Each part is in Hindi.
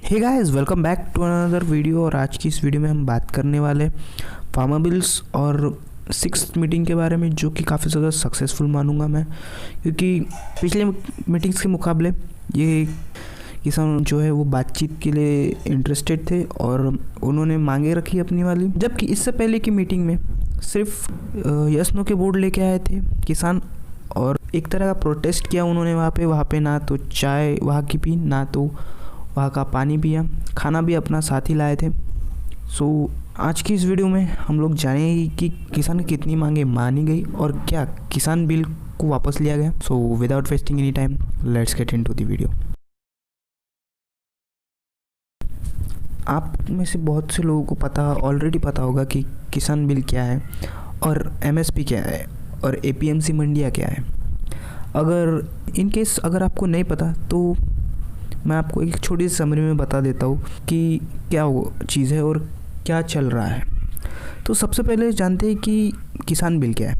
Hey guys, welcome back to another video. और आज की इस वीडियो में हम बात करने वाले फार्मर बिल्स और 6th मीटिंग के बारे में, जो कि काफ़ी ज़्यादा सक्सेसफुल मानूंगा मैं, क्योंकि पिछले मीटिंग्स के मुकाबले ये किसान जो है वो बातचीत के लिए इंटरेस्टेड थे और उन्होंने मांगे रखी अपनी वाली। जबकि इससे पहले की मीटिंग में सिर्फ यस नो के बोर्ड लेके आए थे किसान और एक तरह का प्रोटेस्ट किया उन्होंने वहाँ पे ना तो चाय वहाँ की पी, ना तो वहाँ का पानी पिया, खाना भी अपना साथ ही लाए थे। आज की इस वीडियो में हम लोग जानेंगे कि किसान की कितनी मांगे मानी गई और क्या किसान बिल को वापस लिया गया। Without wasting any time, let's get into the video. आप में से बहुत से लोगों को ऑलरेडी पता होगा कि किसान बिल क्या है और एमएसपी क्या है और एपीएमसी मंडियाँ क्या है। अगर आपको नहीं पता तो मैं आपको एक छोटी सी समरी में बता देता हूँ कि क्या वो चीज़ है और क्या चल रहा है। तो सबसे पहले जानते हैं कि किसान बिल क्या है।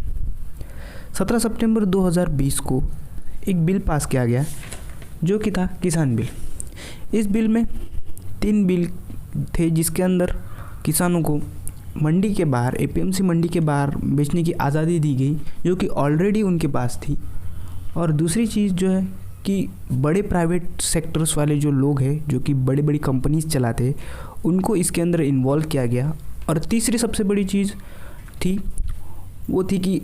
17 सितंबर 2020 को एक बिल पास किया गया जो कि था किसान बिल। इस बिल में 3 बिल थे जिसके अंदर किसानों को मंडी के बाहर, एपीएमसी मंडी के बाहर बेचने की आज़ादी दी गई, जो कि ऑलरेडी उनके पास थी। और दूसरी चीज़ जो है कि बड़े प्राइवेट सेक्टर्स वाले जो लोग हैं, जो कि बड़ी बड़ी कंपनीज चलाते हैं, उनको इसके अंदर इन्वॉल्व किया गया। और तीसरी सबसे बड़ी चीज़ थी वो थी कि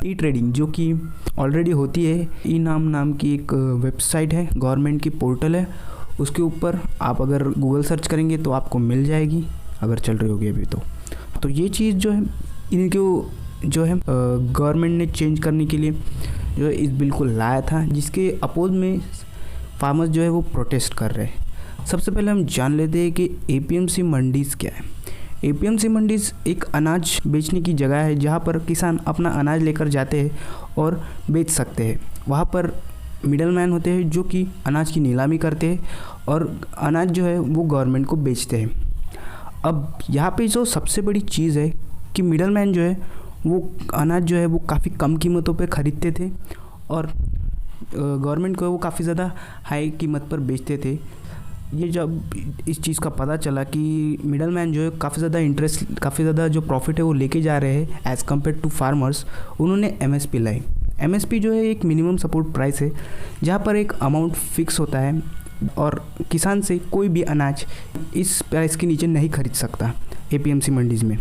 ई ट्रेडिंग, जो कि ऑलरेडी होती है। ई नाम की एक वेबसाइट है, गवर्नमेंट की पोर्टल है, उसके ऊपर आप अगर गूगल सर्च करेंगे तो आपको मिल जाएगी, अगर चल रही होगी अभी तो ये चीज़ जो है इनको जो है गवर्नमेंट ने चेंज करने के लिए जो है इस बिल को लाया था, जिसके अपोज में फार्मर्स जो है वो प्रोटेस्ट कर रहे हैं। सबसे पहले हम जान लेते हैं कि एपीएमसी मंडीज़ क्या है। एपीएमसी मंडीज़ एक अनाज बेचने की जगह है जहाँ पर किसान अपना अनाज लेकर जाते हैं और बेच सकते हैं। वहाँ पर मिडल मैन होते हैं जो कि अनाज की नीलामी करते हैं और अनाज जो है वो गवर्नमेंट को बेचते हैं। अब यहाँ पे जो सबसे बड़ी चीज़ है कि मिडल मैन जो है वो अनाज जो है वो काफ़ी कम कीमतों पे ख़रीदते थे और गवर्नमेंट को वो काफ़ी ज़्यादा हाई कीमत पर बेचते थे। ये जब इस चीज़ का पता चला कि मिडल मैन जो है काफ़ी ज़्यादा जो प्रॉफिट है वो लेके जा रहे हैं एज़ कम्पेयर टू फार्मर्स, उन्होंने एमएसपी लाई। एमएसपी जो है एक मिनिमम सपोर्ट प्राइस है, जहाँ पर एक अमाउंट फिक्स होता है और किसान से कोई भी अनाज इस प्राइस के नीचे नहीं खरीद सकता एपीएमसी मंडीज़ में।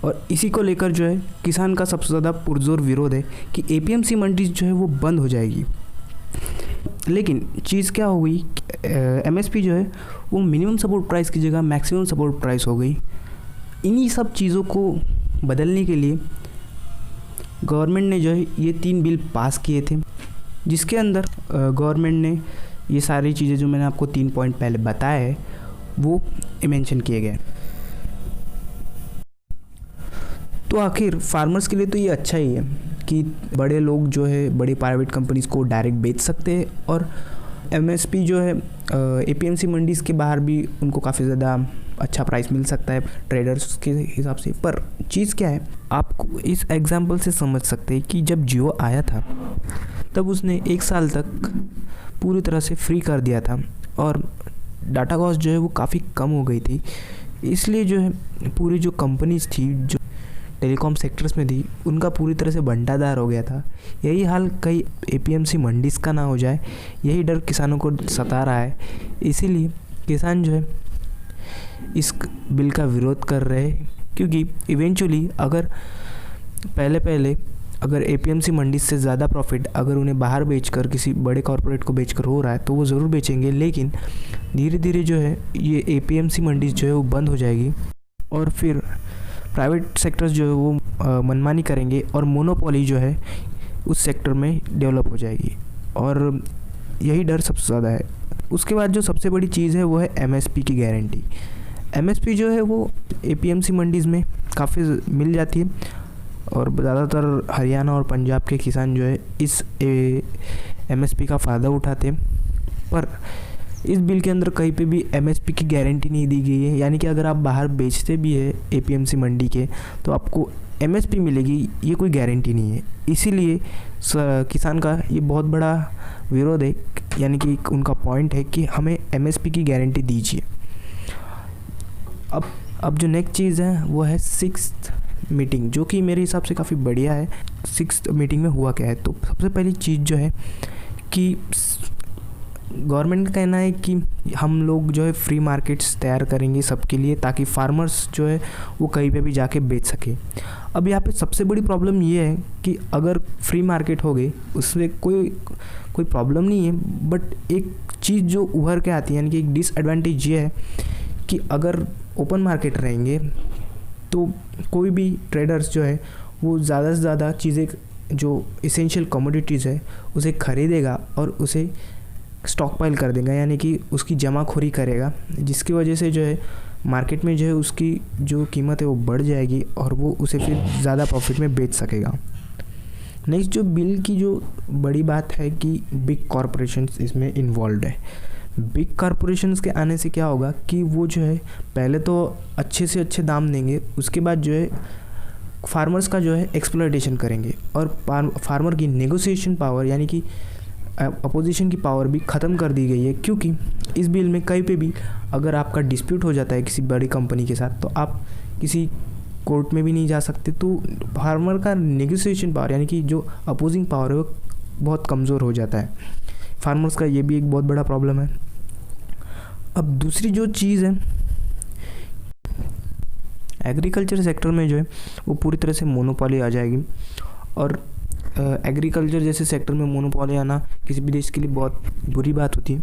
और इसी को लेकर जो है किसान का सबसे ज़्यादा पुरजोर विरोध है कि एपीएमसी मंडीज़ जो है वो बंद हो जाएगी। लेकिन चीज़ क्या हो गई, एमएसपी जो है वो मिनिमम सपोर्ट प्राइस की जगह मैक्सिमम सपोर्ट प्राइस हो गई। इन्हीं सब चीज़ों को बदलने के लिए गवर्नमेंट ने जो है ये 3 बिल पास किए थे, जिसके अंदर गवर्नमेंट ने ये सारी चीज़ें जो मैंने आपको 3 पॉइंट पहले बताए हैं वो मेंशन किए गए। तो आखिर फार्मर्स के लिए तो ये अच्छा ही है कि बड़े लोग जो है बड़ी प्राइवेट कंपनीज़ को डायरेक्ट बेच सकते हैं और एमएसपी जो है एपीएमसी मंडीज़ के बाहर भी उनको काफ़ी ज़्यादा अच्छा प्राइस मिल सकता है ट्रेडर्स के हिसाब से। पर चीज़ क्या है, आपको इस एग्जांपल से समझ सकते हैं कि जब जियो आया था तब उसने 1 साल तक पूरी तरह से फ्री कर दिया था और डाटा कॉस्ट जो है वो काफ़ी कम हो गई थी। इसलिए जो है पूरी जो कंपनीज थी जो टेलीकॉम सेक्टर्स में थी उनका पूरी तरह से बंटाधार हो गया था। यही हाल कई एपीएमसी मंडीज़ का ना हो जाए, यही डर किसानों को सता रहा है। इसीलिए किसान जो है इस बिल का विरोध कर रहे हैं, क्योंकि इवेंचुअली अगर अगर एपीएमसी मंडी से ज़्यादा प्रॉफिट अगर उन्हें बाहर बेचकर किसी बड़े कॉरपोरेट को बेचकर हो रहा है तो वो ज़रूर बेचेंगे। लेकिन धीरे धीरे जो है ये एपीएमसी मंडीज़ जो है वो बंद हो जाएगी और फिर प्राइवेट सेक्टर्स जो है वो मनमानी करेंगे और मोनोपोली जो है उस सेक्टर में डेवलप हो जाएगी और यही डर सबसे ज़्यादा है। उसके बाद जो सबसे बड़ी चीज़ है वो है एमएसपी की गारंटी। एमएसपी जो है वो एपीएमसी मंडीज़ में काफ़ी मिल जाती है और ज़्यादातर हरियाणा और पंजाब के किसान जो है इस एमएसपी का फ़ायदा उठाते हैं। पर इस बिल के अंदर कहीं पे भी एमएसपी की गारंटी नहीं दी गई है, यानी कि अगर आप बाहर बेचते भी है एपीएमसी मंडी के तो आपको एमएसपी मिलेगी, ये कोई गारंटी नहीं है। इसीलिए किसान का ये बहुत बड़ा विरोध है, यानी कि उनका पॉइंट है कि हमें एमएसपी की गारंटी दीजिए। अब जो नेक्स्ट चीज़ है वो है 6th मीटिंग, जो कि मेरे हिसाब से काफ़ी बढ़िया है। 6th मीटिंग में हुआ क्या है, तो सबसे पहली चीज़ जो है कि गवर्नमेंट का कहना है कि हम लोग जो है फ्री मार्केट्स तैयार करेंगे सबके लिए, ताकि फार्मर्स जो है वो कहीं पे भी जाके बेच सके। अब यहाँ पे सबसे बड़ी प्रॉब्लम ये है कि अगर फ्री मार्केट हो गई उसमें कोई प्रॉब्लम नहीं है, बट एक चीज़ जो उभर के आती है, यानी कि एक डिसएडवांटेज ये है कि अगर ओपन मार्केट रहेंगे तो कोई भी ट्रेडर्स जो है वो ज़्यादा से ज़्यादा चीज़ें जो इसेंशियल कमोडिटीज़ है उसे ख़रीदेगा और उसे स्टॉक पाइल कर देगा, यानी कि उसकी जमाखोरी करेगा, जिसकी वजह से जो है मार्केट में जो है उसकी जो कीमत है वो बढ़ जाएगी और वो उसे फिर ज़्यादा प्रॉफिट में बेच सकेगा। नेक्स्ट जो बिल की जो बड़ी बात है कि बिग कॉरपोरेशंस इसमें इन्वॉल्व है। बिग कॉरपोरेशंस के आने से क्या होगा कि वो जो है पहले तो अच्छे से अच्छे दाम देंगे, उसके बाद जो है फार्मर्स का जो है एक्सप्लॉयटेशन करेंगे और फार्मर की नेगोशिएशन पावर यानी कि अपोजिशन की पावर भी ख़त्म कर दी गई है, क्योंकि इस बिल में कहीं पे भी अगर आपका डिस्प्यूट हो जाता है किसी बड़ी कंपनी के साथ तो आप किसी कोर्ट में भी नहीं जा सकते। तो फार्मर का नेगोशिएशन पावर यानी कि जो अपोजिंग पावर है वो बहुत कमज़ोर हो जाता है। फार्मर्स का ये भी एक बहुत बड़ा प्रॉब्लम है। अब दूसरी जो चीज़ है, एग्रीकल्चर सेक्टर में जो है वो पूरी तरह से मोनोपोली आ जाएगी, और एग्रीकल्चर जैसे सेक्टर में मोनोपोली आना किसी भी देश के लिए बहुत बुरी बात होती है।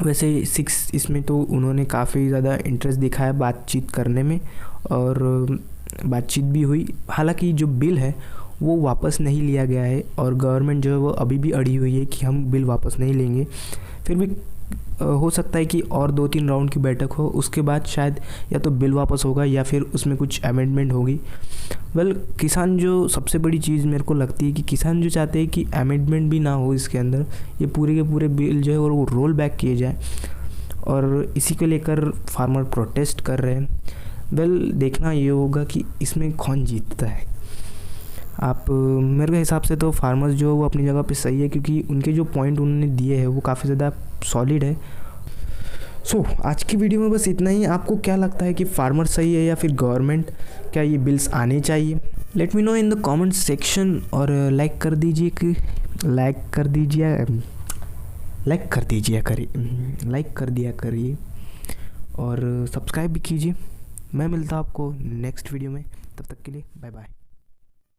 वैसे 6 इसमें तो उन्होंने काफ़ी ज़्यादा इंटरेस्ट दिखाया बातचीत करने में, और बातचीत भी हुई। हालांकि जो बिल है वो वापस नहीं लिया गया है और गवर्नमेंट जो है वो अभी भी अड़ी हुई है कि हम बिल वापस नहीं लेंगे। फिर भी हो सकता है कि और 2-3 राउंड की बैठक हो, उसके बाद शायद या तो बिल वापस होगा या फिर उसमें कुछ अमेंडमेंट होगी। किसान जो सबसे बड़ी चीज़ मेरे को लगती है कि किसान जो चाहते हैं कि अमेंडमेंट भी ना हो इसके अंदर, ये पूरे के पूरे बिल जो है वो रोल बैक किए जाए, और इसी को लेकर फार्मर प्रोटेस्ट कर रहे हैं। देखना ये होगा कि इसमें कौन जीतता है। मेरे हिसाब से तो फार्मर्स जो है वो अपनी जगह पे सही है, क्योंकि उनके जो पॉइंट उन्होंने दिए हैं वो काफ़ी ज़्यादा सॉलिड है। आज की वीडियो में बस इतना ही। आपको क्या लगता है कि फार्मर सही है या फिर गवर्नमेंट, क्या ये बिल्स आने चाहिए? Let me know in the comment section, और लाइक कर दिया करिए और सब्सक्राइब भी कीजिए। मैं मिलता हूँ आपको नेक्स्ट वीडियो में, तब तक के लिए बाय बाय।